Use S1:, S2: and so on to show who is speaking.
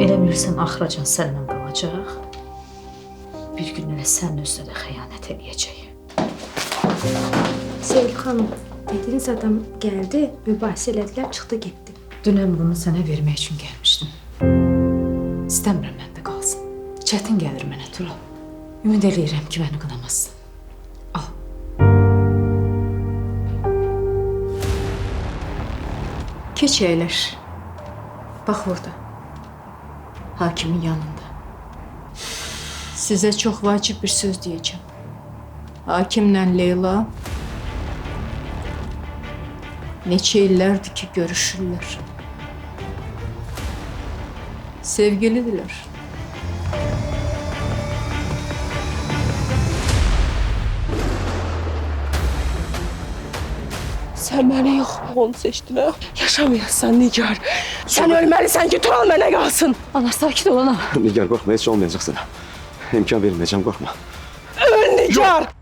S1: Elə bilirsən axıracan səndən qalacaq. Bir gün elə sənin özünə də xəyanət edəcək.
S2: Sevgi xanım, dediniz adam geldi, mübahisə elədilər, çıxdı getdi.
S1: Dünən bunu sənə vermək üçün gəlmişdim. İstəmirəm məndə qalsın. Çətin gəlir mənə Tural. Ümid eləyirəm ki, məni qınamazsın. Al.
S3: Keç əyləş. Bax orada. Hakimin yanında. Sizə çox vacib bir söz deyəcəm. Hakimlə Leyla neçə illərdir ki görüşürlər. Sevgilidirlər.
S4: Sen beni yok, onu seçtin ha. Yaşamayasan Nigar. Sen ölmelisən ki Tural mənə qalsın.
S1: Ana, sakit ol ana.
S5: Nigar, qorxma, heç olmayacaq sənə. İmkan verməyəcəm, qorxma.
S4: Öl Nigar!